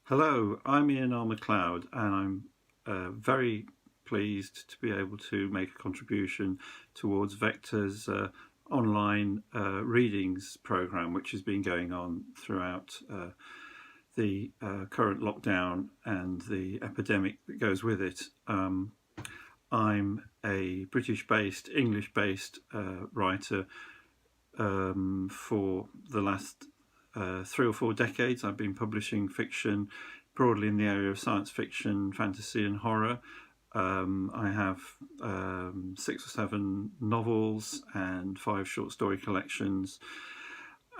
Hello, I'm Ian MacLeod, and I'm very pleased to be able to make a contribution towards Vector's online readings program, which has been going on throughout the current lockdown and the epidemic that goes with it. I'm a British-based, English-based writer. For the last 3 or 4 decades, I've been publishing fiction broadly in the area of science fiction, fantasy and horror. I have 6 or 7 novels and 5 short story collections,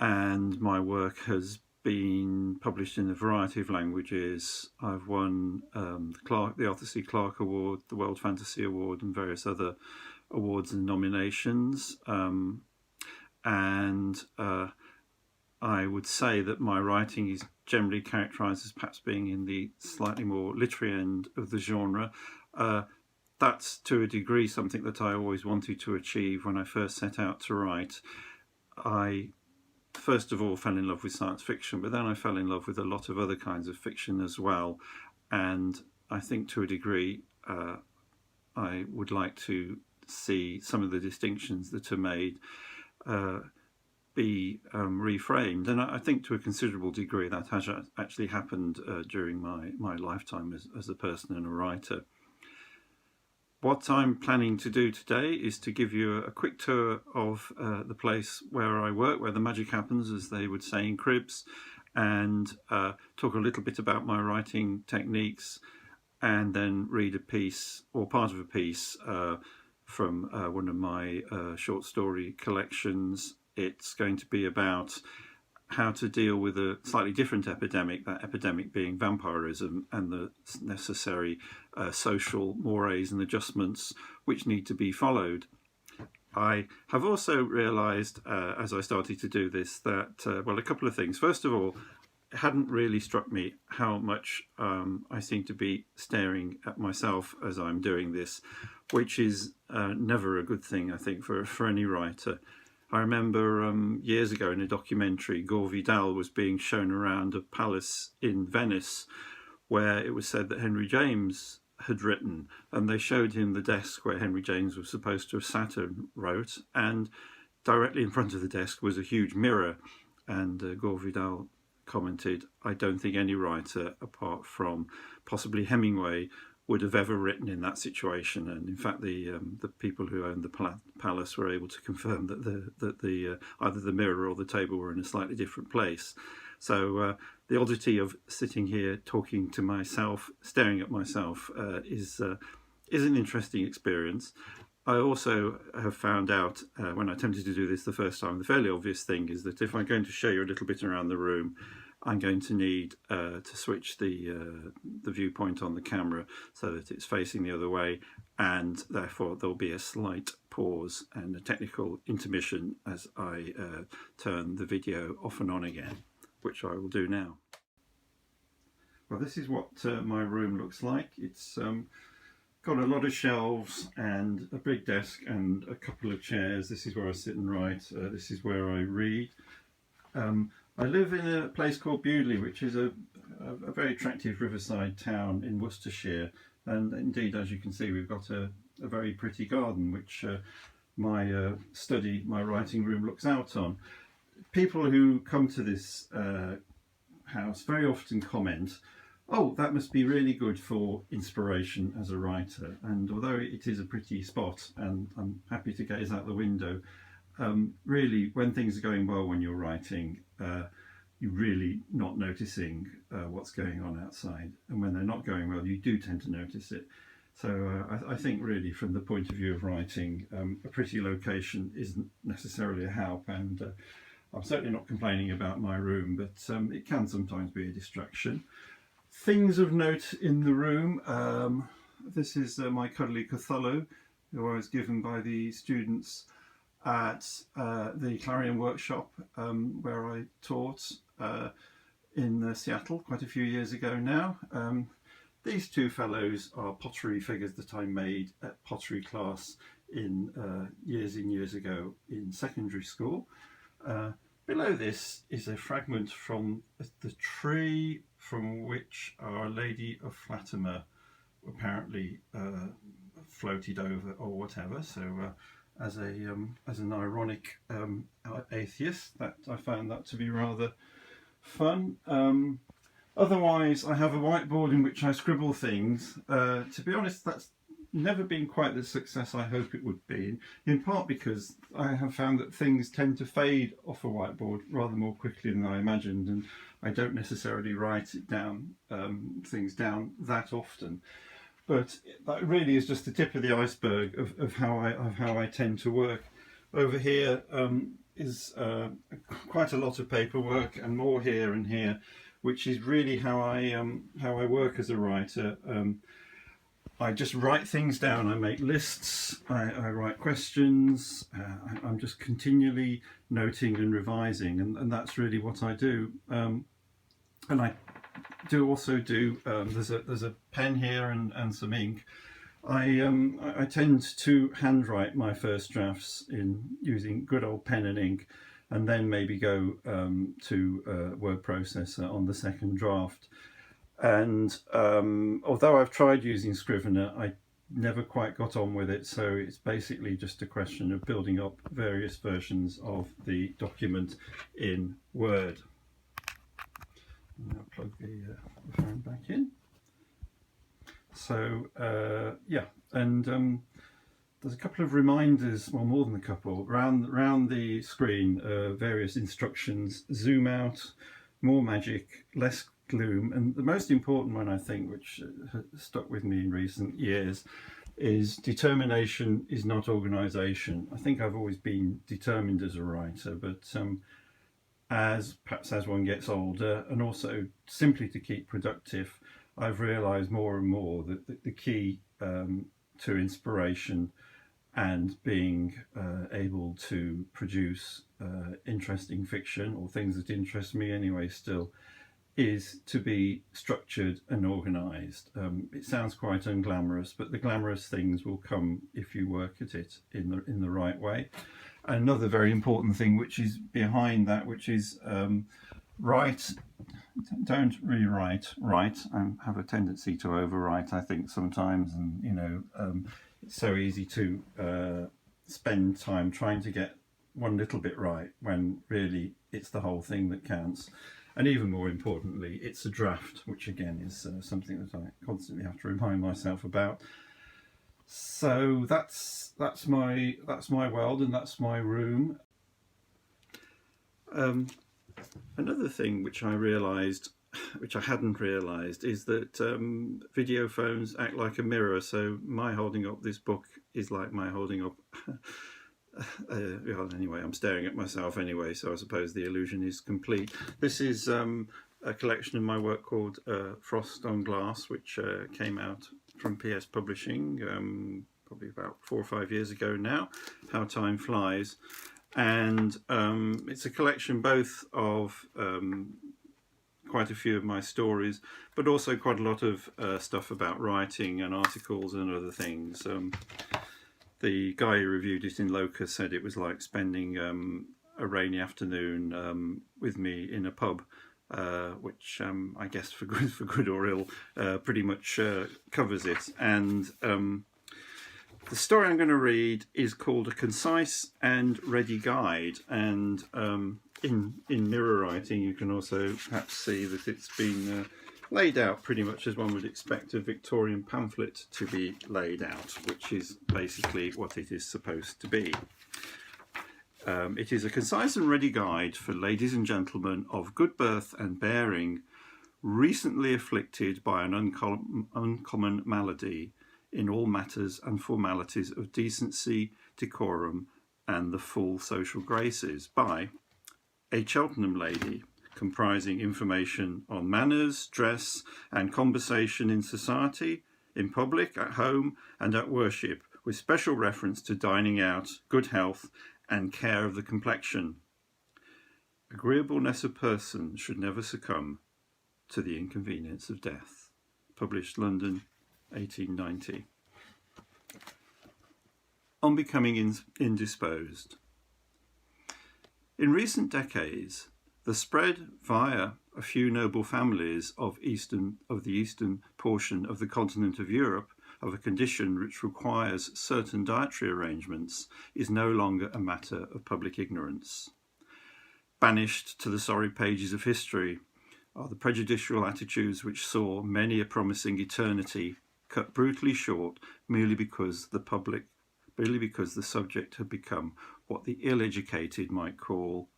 and my work has been published in a variety of languages. I've won the Arthur C. Clarke Award, the World Fantasy Award, and various other awards and nominations. I would say that my writing is generally characterised as perhaps being in the slightly more literary end of the genre. That's to a degree something that I always wanted to achieve when I first set out to write. I first of all fell in love with science fiction, but then I fell in love with a lot of other kinds of fiction as well. And I think to a degree I would like to see some of the distinctions that are made be reframed, and I think to a considerable degree that has actually happened during my lifetime as a person and a writer. What I'm planning to do today is to give you a quick tour of the place where I work, where the magic happens, as they would say in Cribs, and talk a little bit about my writing techniques, and then read a piece or part of a piece from one of my short story collections. It's going to be about how to deal with a slightly different epidemic, that epidemic being vampirism, and the necessary social mores and adjustments which need to be followed. I have also realised as I started to do this that, well, a couple of things. First of all, it hadn't really struck me how much I seem to be staring at myself as I'm doing this, which is never a good thing, I think, for any writer. I remember years ago in a documentary, Gore Vidal was being shown around a palace in Venice where it was said that Henry James had written, and they showed him the desk where Henry James was supposed to have sat and wrote, and directly in front of the desk was a huge mirror, and Gore Vidal commented, "I don't think any writer apart from possibly Hemingway would have ever written in that situation." And in fact, the people who owned the palace were able to confirm that either the mirror or the table were in a slightly different place. So the oddity of sitting here talking to myself, staring at myself, is an interesting experience. I also have found out when I attempted to do this the first time, the fairly obvious thing is that if I'm going to show you a little bit around the room, I'm going to need to switch the viewpoint on the camera so that it's facing the other way, and therefore there'll be a slight pause and a technical intermission as I turn the video off and on again, which I will do now. Well, this is what my room looks like. It's got a lot of shelves and a big desk and a couple of chairs. This is where I sit and write. This is where I read. I live in a place called Bewdley, which is a very attractive riverside town in Worcestershire, and indeed, as you can see, we've got a very pretty garden which my study, my writing room, looks out on. People who come to this house very often comment, "Oh, that must be really good for inspiration as a writer," and although it is a pretty spot and I'm happy to gaze out the window, really, when things are going well when you're writing, you're really not noticing what's going on outside, and when they're not going well, you do tend to notice it. So I think really from the point of view of writing, a pretty location isn't necessarily a help, and I'm certainly not complaining about my room, but it can sometimes be a distraction. Things of note in the room. This is my cuddly Cthulhu, who I was given by the students at the Clarion Workshop where I taught in Seattle quite a few years ago now. These two fellows are pottery figures that I made at pottery class in years ago in secondary school. Below this is a fragment from the tree from which Our Lady of Flatimer apparently floated over or whatever. So as an ironic atheist, that I found that to be rather fun. Otherwise, I have a whiteboard in which I scribble things. To be honest, that's never been quite the success I hope it would be, in part because I have found that things tend to fade off a whiteboard rather more quickly than I imagined, and I don't necessarily write it down, things down that often. But that really is just the tip of the iceberg of how I tend to work. Over here is quite a lot of paperwork, and more here and here, which is really how I work as a writer. I just write things down. I make lists. I write questions. I'm just continually noting and revising, and that's really what I do. And I do also do. There's a pen here and some ink. I tend to handwrite my first drafts in using good old pen and ink, and then maybe go to a word processor on the second draft. And although I've tried using Scrivener, I never quite got on with it, so it's basically just a question of building up various versions of the document in Word. Now plug the phone back in. So yeah, and there's a couple of reminders, well, more than a couple, around the screen, various instructions: zoom out, more magic, less gloom, and the most important one, I think, which has stuck with me in recent years, is determination is not organisation. I think I've always been determined as a writer, but perhaps as one gets older, and also simply to keep productive, I've realised more and more that the key to inspiration and being able to produce interesting fiction, or things that interest me anyway still, is to be structured and organised. It sounds quite unglamorous, but the glamorous things will come if you work at it in the right way. Another very important thing which is behind that, which is write, don't rewrite, write. I have a tendency to overwrite, I think, sometimes, and it's so easy to spend time trying to get one little bit right when really it's the whole thing that counts. And even more importantly, it's a draft, which again is something that I constantly have to remind myself about. So that's my world, and that's my room. Another thing which I realised, which I hadn't realised, is that video phones act like a mirror. So my holding up this book is like my holding up. Well, anyway, I'm staring at myself anyway, so I suppose the illusion is complete. This is a collection of my work called Frost on Glass, which came out from PS Publishing probably about 4 or 5 years ago now. How time flies. And it's a collection both of quite a few of my stories, but also quite a lot of stuff about writing and articles and other things. The guy who reviewed it in Locus said it was like spending a rainy afternoon with me in a pub, which I guess for good or ill pretty much covers it. And the story I'm going to read is called A Concise and Ready Guide, and in mirror writing you can also perhaps see that it's been laid out pretty much as one would expect a Victorian pamphlet to be laid out, which is basically what it is supposed to be. It is a concise and ready guide for ladies and gentlemen of good birth and bearing, recently afflicted by an uncommon malady, in all matters and formalities of decency, decorum, and the full social graces, by a Cheltenham lady, comprising information on manners, dress, and conversation in society, in public, at home, and at worship, with special reference to dining out, good health, and care of the complexion. Agreeableness of person should never succumb to the inconvenience of death. Published London, 1890. On becoming indisposed. In recent decades, the spread via a few noble families of the eastern portion of the continent of Europe of a condition which requires certain dietary arrangements is no longer a matter of public ignorance. Banished to the sorry pages of history are the prejudicial attitudes which saw many a promising eternity cut brutally short merely because the subject had become what the ill-educated might call,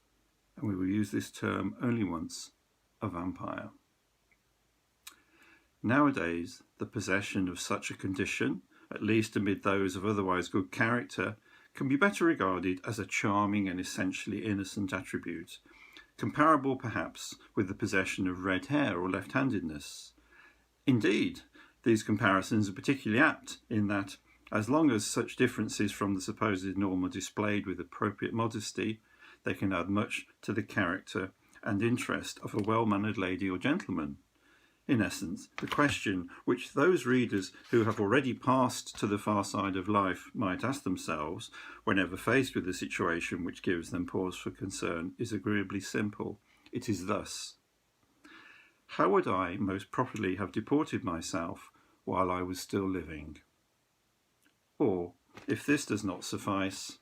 and we will use this term only once, a vampire. Nowadays, the possession of such a condition, at least amid those of otherwise good character, can be better regarded as a charming and essentially innocent attribute, comparable perhaps with the possession of red hair or left-handedness. Indeed, these comparisons are particularly apt in that, as long as such differences from the supposed norm are displayed with appropriate modesty, they can add much to the character and interest of a well-mannered lady or gentleman. In essence, the question which those readers who have already passed to the far side of life might ask themselves whenever faced with a situation which gives them pause for concern is agreeably simple. It is thus: how would I most properly have deported myself while I was still living? Or, if this does not suffice,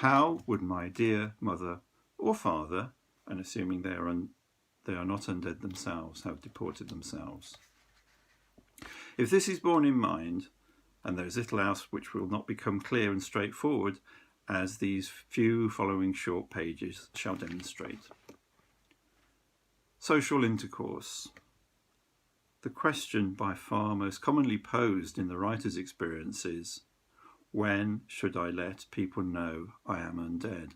how would my dear mother or father, and assuming they are not undead themselves, have deported themselves? If this is borne in mind, and there is little else which will not become clear and straightforward, as these few following short pages shall demonstrate. Social intercourse. The question by far most commonly posed in the writer's experience is, when should I let people know I am undead?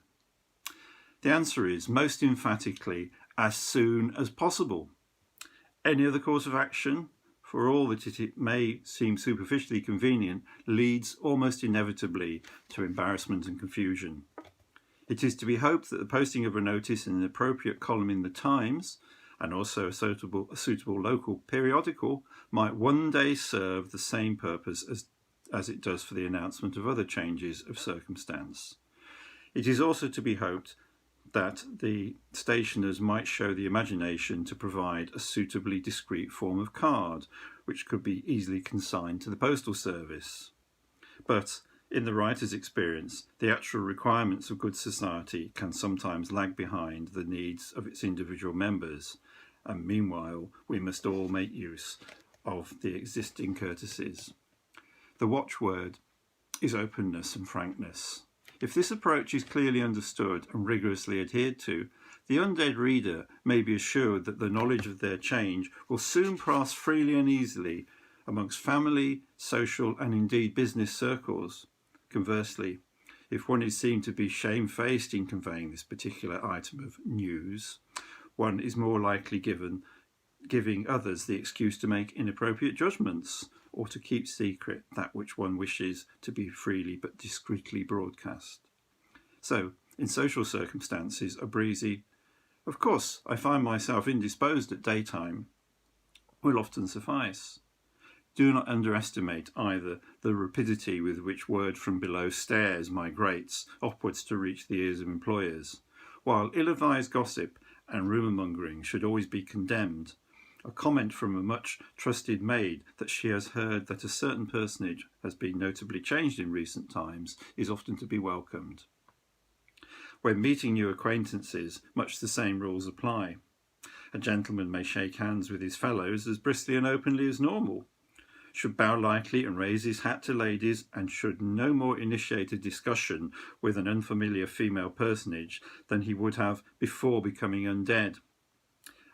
The answer is, most emphatically, as soon as possible. Any other course of action, for all that it may seem superficially convenient, leads almost inevitably to embarrassment and confusion. It is to be hoped that the posting of a notice in an appropriate column in the Times, and also a suitable local periodical, might one day serve the same purpose as it does for the announcement of other changes of circumstance. It is also to be hoped that the stationers might show the imagination to provide a suitably discreet form of card, which could be easily consigned to the postal service. But in the writer's experience, the actual requirements of good society can sometimes lag behind the needs of its individual members, and meanwhile we must all make use of the existing courtesies. The watchword is openness and frankness. If this approach is clearly understood and rigorously adhered to, the undead reader may be assured that the knowledge of their change will soon pass freely and easily amongst family, social, and indeed business circles. Conversely, if one is seen to be shamefaced in conveying this particular item of news, one is more likely giving others the excuse to make inappropriate judgments, or to keep secret that which one wishes to be freely but discreetly broadcast. So, in social circumstances, a breezy, "Of course, I find myself indisposed at daytime," will often suffice. Do not underestimate either the rapidity with which word from below stairs migrates upwards to reach the ears of employers. While ill-advised gossip and rumour-mongering should always be condemned, a comment from a much trusted maid that she has heard that a certain personage has been notably changed in recent times is often to be welcomed. When meeting new acquaintances, much the same rules apply. A gentleman may shake hands with his fellows as briskly and openly as normal, should bow lightly and raise his hat to ladies, and should no more initiate a discussion with an unfamiliar female personage than he would have before becoming undead.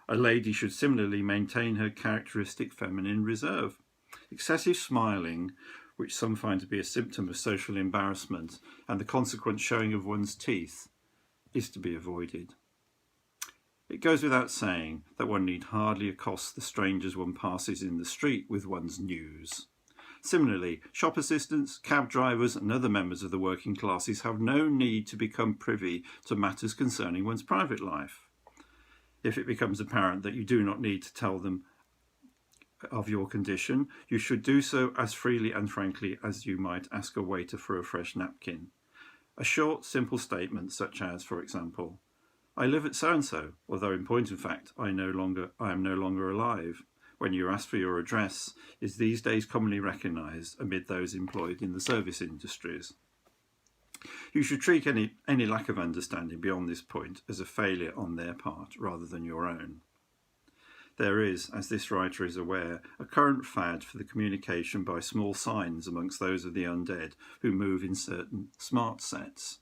A lady should similarly maintain her characteristic feminine reserve. Excessive smiling, which some find to be a symptom of social embarrassment, and the consequent showing of one's teeth, is to be avoided. It goes without saying that one need hardly accost the strangers one passes in the street with one's news. Similarly, shop assistants, cab drivers, and other members of the working classes have no need to become privy to matters concerning one's private life. If it becomes apparent that you do not need to tell them of your condition, you should do so as freely and frankly as you might ask a waiter for a fresh napkin. A short, simple statement such as, for example, I live at so-and-so, although in point of fact I am no longer alive, when you ask for your address, is these days commonly recognised amid those employed in the service industries. You should treat any lack of understanding beyond this point as a failure on their part rather than your own. There is, as this writer is aware, a current fad for the communication by small signs amongst those of the undead who move in certain smart sets.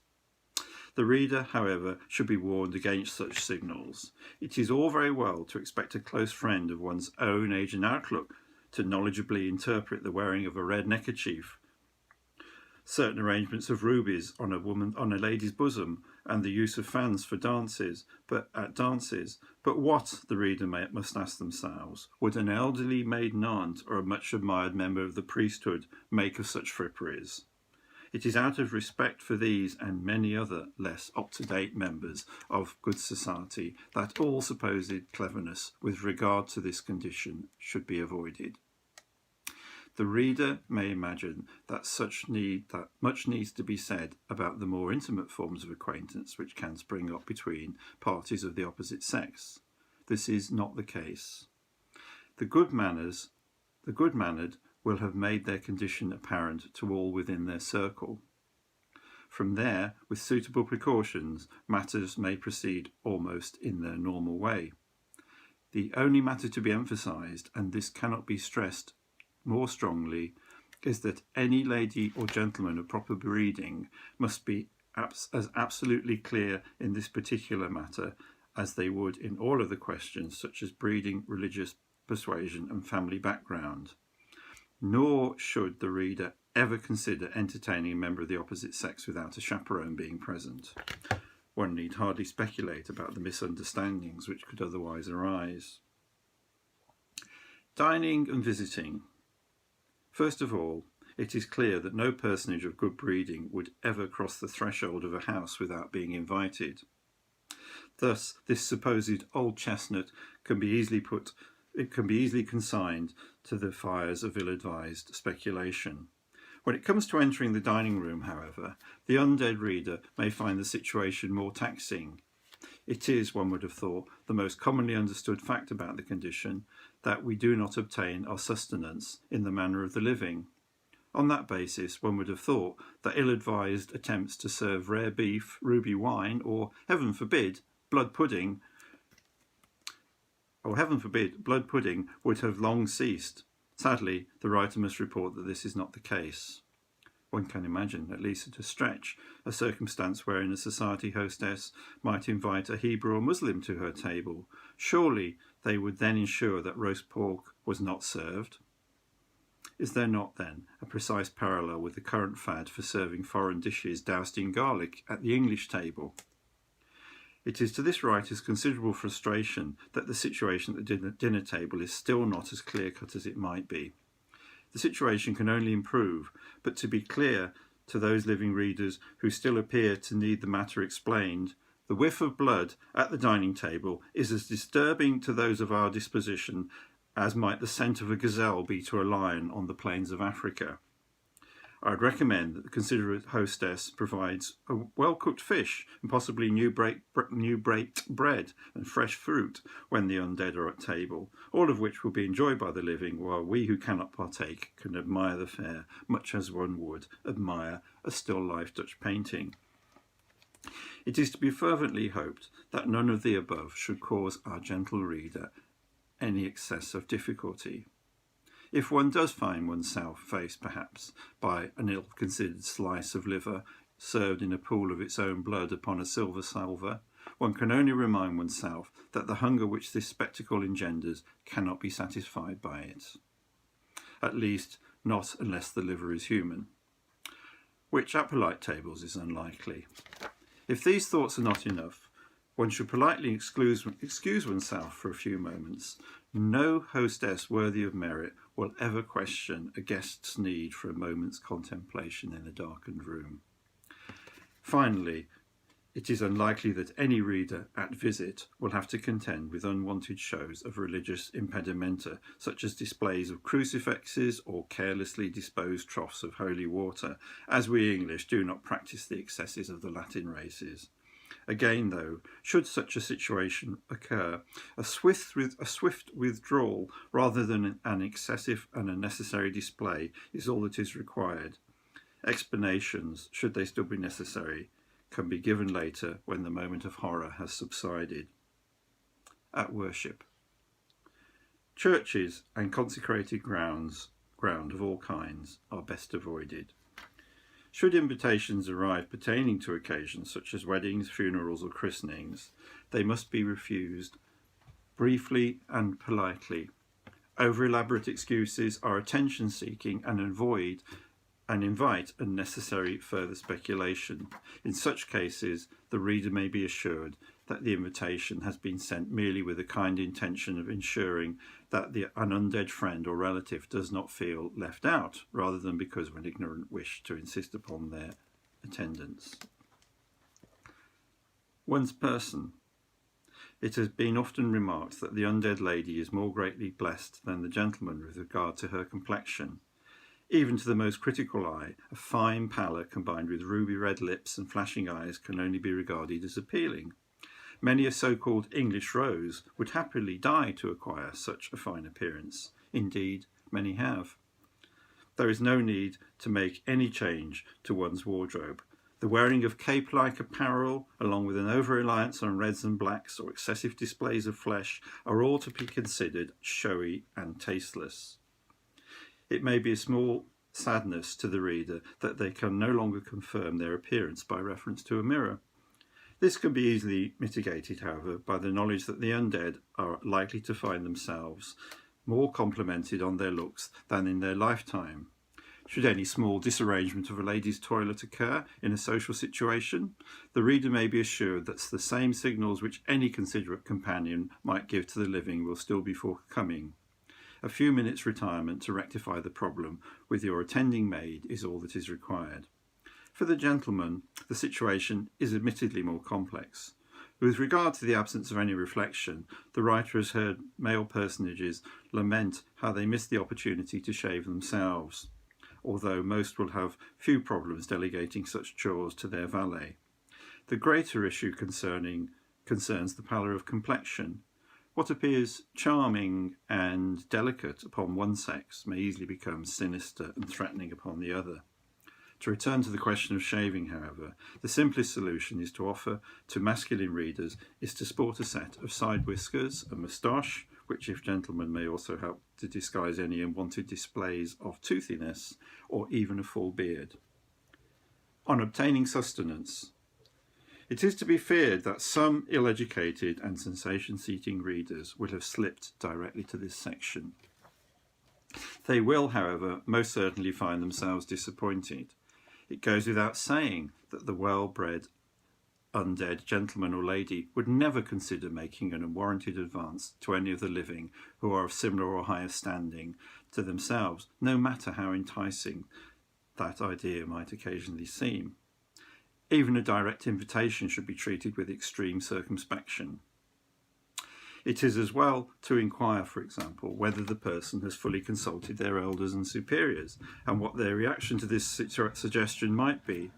The reader, however, should be warned against such signals. It is all very well to expect a close friend of one's own age and outlook to knowledgeably interpret the wearing of a red neckerchief, certain arrangements of rubies on a lady's bosom, and the use of fans for dances. But what, the reader must ask themselves, would an elderly maiden aunt or a much admired member of the priesthood make of such fripperies? It is out of respect for these and many other less up-to-date members of good society that all supposed cleverness with regard to this condition should be avoided. The reader may imagine that much needs to be said about the more intimate forms of acquaintance which can spring up between parties of the opposite sex. This is not the case. The good-mannered will have made their condition apparent to all within their circle. From there, with suitable precautions, matters may proceed almost in their normal way. The only matter to be emphasised, and this cannot be stressed more strongly, is that any lady or gentleman of proper breeding must be as absolutely clear in this particular matter as they would in all other questions such as breeding, religious persuasion and family background. Nor should the reader ever consider entertaining a member of the opposite sex without a chaperone being present. One need hardly speculate about the misunderstandings which could otherwise arise. Dining and visiting. First of all, it is clear that no personage of good breeding would ever cross the threshold of a house without being invited. Thus, this supposed old chestnut can be easily consigned to the fires of ill-advised speculation. When it comes to entering the dining room, however, the undead reader may find the situation more taxing. It is, one would have thought, the most commonly understood fact about the condition that we do not obtain our sustenance in the manner of the living. On that basis, one would have thought that ill-advised attempts to serve rare beef, ruby wine, or, heaven forbid, blood pudding would have long ceased. Sadly, the writer must report that this is not the case. One can imagine, at least at a stretch, a circumstance wherein a society hostess might invite a Hebrew or Muslim to her table. Surely they would then ensure that roast pork was not served. Is there not, then, a precise parallel with the current fad for serving foreign dishes doused in garlic at the English table? It is to this writer's considerable frustration that the situation at the dinner table is still not as clear-cut as it might be. The situation can only improve, but to be clear to those living readers who still appear to need the matter explained, the whiff of blood at the dining table is as disturbing to those of our disposition as might the scent of a gazelle be to a lion on the plains of Africa. I would recommend that the considerate hostess provides a well-cooked fish and possibly new baked bread and fresh fruit when the undead are at table, all of which will be enjoyed by the living, while we who cannot partake can admire the fare much as one would admire a still-life Dutch painting. It is to be fervently hoped that none of the above should cause our gentle reader any excess of difficulty. If one does find oneself faced, perhaps, by an ill-considered slice of liver served in a pool of its own blood upon a silver salver, one can only remind oneself that the hunger which this spectacle engenders cannot be satisfied by it. At least, not unless the liver is human, which at polite tables is unlikely. If these thoughts are not enough, one should politely excuse oneself for a few moments. No hostess worthy of merit will ever question a guest's need for a moment's contemplation in a darkened room. Finally, it is unlikely that any reader at visit will have to contend with unwanted shows of religious impedimenta, such as displays of crucifixes or carelessly disposed troughs of holy water, as we English do not practice the excesses of the Latin races. Again, though, should such a situation occur, a swift withdrawal rather than an excessive and unnecessary display is all that is required. Explanations, should they still be necessary, can be given later when the moment of horror has subsided. At worship. Churches and consecrated ground of all kinds are best avoided. Should invitations arrive pertaining to occasions such as weddings, funerals or christenings, they must be refused briefly and politely. Over-elaborate excuses are attention-seeking and invite unnecessary further speculation. In such cases, the reader may be assured that the invitation has been sent merely with a kind intention of ensuring that an undead friend or relative does not feel left out, rather than because of an ignorant wish to insist upon their attendance. One's person. It has been often remarked that the undead lady is more greatly blessed than the gentleman with regard to her complexion. Even to the most critical eye, a fine pallor combined with ruby red lips and flashing eyes can only be regarded as appealing. Many a so-called English rose would happily die to acquire such a fine appearance. Indeed, many have. There is no need to make any change to one's wardrobe. The wearing of cape-like apparel, along with an over-reliance on reds and blacks or excessive displays of flesh, are all to be considered showy and tasteless. It may be a small sadness to the reader that they can no longer confirm their appearance by reference to a mirror. This can be easily mitigated, however, by the knowledge that the undead are likely to find themselves more complimented on their looks than in their lifetime. Should any small disarrangement of a lady's toilet occur in a social situation, the reader may be assured that the same signals which any considerate companion might give to the living will still be forthcoming. A few minutes' retirement to rectify the problem with your attending maid is all that is required. For the gentleman, the situation is admittedly more complex. With regard to the absence of any reflection, the writer has heard male personages lament how they missed the opportunity to shave themselves, although most will have few problems delegating such chores to their valet. The greater issue concerns the pallor of complexion. What appears charming and delicate upon one sex may easily become sinister and threatening upon the other. To return to the question of shaving, however, the simplest solution is to offer to masculine readers is to sport a set of side whiskers, a moustache, which if gentlemen may also help to disguise any unwanted displays of toothiness, or even a full beard. On obtaining sustenance. It is to be feared that some ill-educated and sensation-seeking readers will have slipped directly to this section. They will, however, most certainly find themselves disappointed. It goes without saying that the well-bred undead gentleman or lady would never consider making an unwarranted advance to any of the living who are of similar or higher standing to themselves, no matter how enticing that idea might occasionally seem. Even a direct invitation should be treated with extreme circumspection. It is as well to inquire, for example, whether the person has fully consulted their elders and superiors, and what their reaction to this suggestion might be.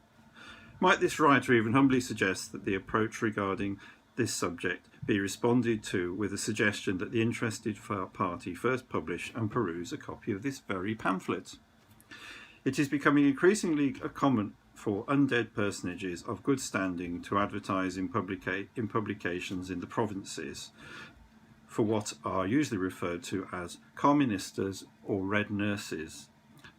Might this writer even humbly suggest that the approach regarding this subject be responded to with a suggestion that the interested party first publish and peruse a copy of this very pamphlet? It is becoming increasingly common for undead personages of good standing to advertise in publications in the provinces for what are usually referred to as comministers or red nurses.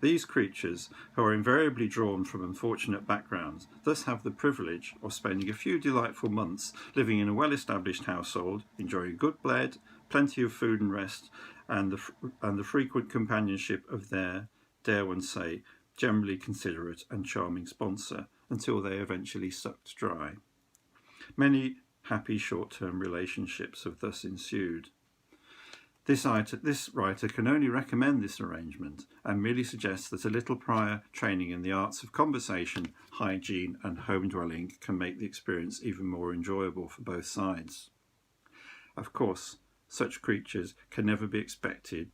These creatures, who are invariably drawn from unfortunate backgrounds, thus have the privilege of spending a few delightful months living in a well-established household, enjoying good bed, plenty of food and rest, and the frequent companionship of their, dare one say, generally considerate and charming sponsor, until they eventually sucked dry. Many happy short-term relationships have thus ensued. This writer can only recommend this arrangement and merely suggests that a little prior training in the arts of conversation, hygiene and home dwelling can make the experience even more enjoyable for both sides. Of course, such creatures can never be exposed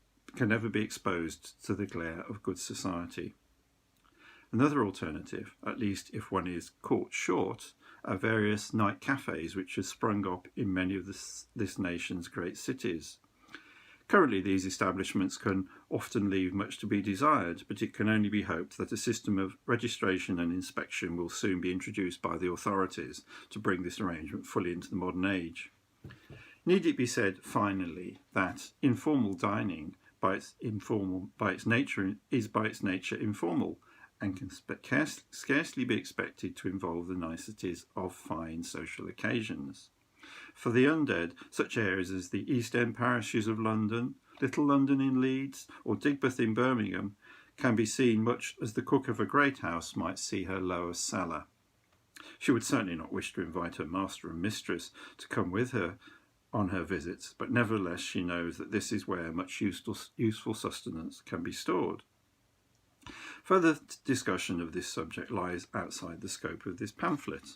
to the glare of good society. Another alternative, at least if one is caught short, are various night cafes which have sprung up in many of this nation's great cities. Currently, these establishments can often leave much to be desired, but it can only be hoped that a system of registration and inspection will soon be introduced by the authorities to bring this arrangement fully into the modern age. Need it be said, finally, that informal dining by its nature informal, and can scarcely be expected to involve the niceties of fine social occasions. For the undead, such areas as the East End parishes of London, Little London in Leeds, or Digbeth in Birmingham can be seen much as the cook of a great house might see her lower cellar. She would certainly not wish to invite her master and mistress to come with her on her visits, but nevertheless she knows that this is where much useful sustenance can be stored. Further discussion of this subject lies outside the scope of this pamphlet.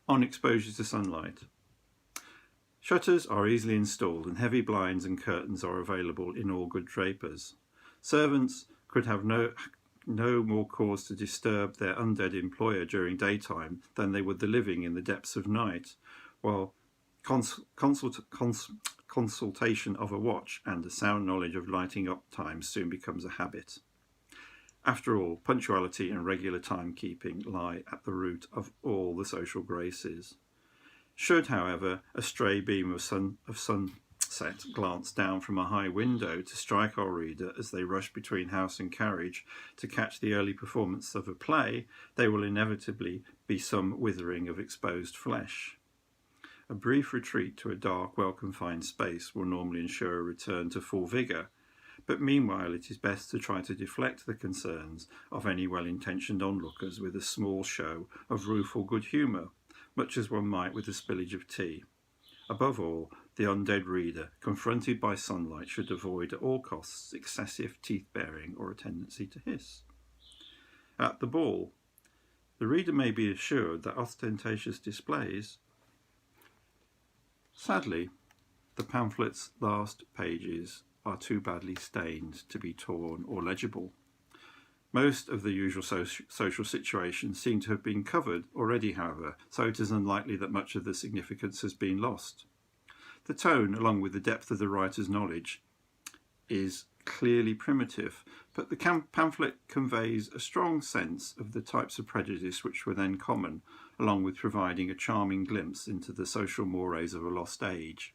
On exposure to sunlight. Shutters are easily installed and heavy blinds and curtains are available in all good drapers. Servants could have no more cause to disturb their undead employer during daytime than they would the living in the depths of night, while consultation of a watch and a sound knowledge of lighting up times soon becomes a habit. After all, punctuality and regular timekeeping lie at the root of all the social graces. Should, however, a stray beam of sunset glance down from a high window to strike our reader as they rush between house and carriage to catch the early performance of a play, there will inevitably be some withering of exposed flesh. A brief retreat to a dark, well-confined space will normally ensure a return to full vigour, but meanwhile it is best to try to deflect the concerns of any well-intentioned onlookers with a small show of rueful good humour, much as one might with a spillage of tea. Above all, the undead reader, confronted by sunlight, should avoid at all costs excessive teeth-baring or a tendency to hiss. At the ball, the reader may be assured that ostentatious displays. Sadly, the pamphlet's last pages are too badly stained to be torn or legible. Most of the usual social situations seem to have been covered already, however, so it is unlikely that much of the significance has been lost. The tone, along with the depth of the writer's knowledge, is clearly primitive, but the pamphlet conveys a strong sense of the types of prejudice which were then common, along with providing a charming glimpse into the social mores of a lost age.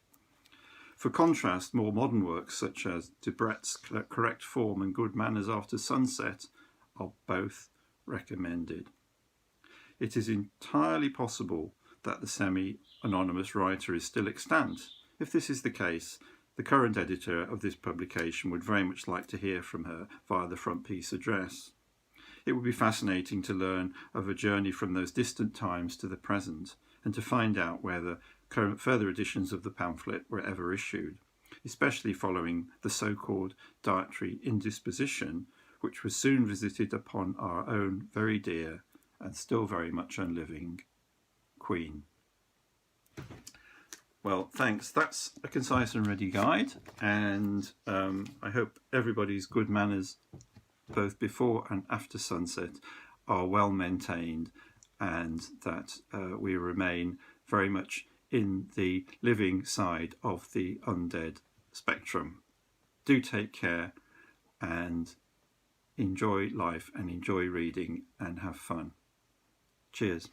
For contrast, more modern works such as Debrett's Correct Form and Good Manners After Sunset are both recommended. It is entirely possible that the semi-anonymous writer is still extant. If this is the case, the current editor of this publication would very much like to hear from her via the front piece address. It would be fascinating to learn of a journey from those distant times to the present, and to find out whether further editions of the pamphlet were ever issued, especially following the so-called dietary indisposition, which was soon visited upon our own very dear and still very much unliving Queen. Well, thanks. That's a concise and ready guide, and I hope everybody's good manners, both before and after sunset, are well maintained, and that we remain very much in the living side of the undead spectrum. Do take care and enjoy life and enjoy reading and have fun. Cheers.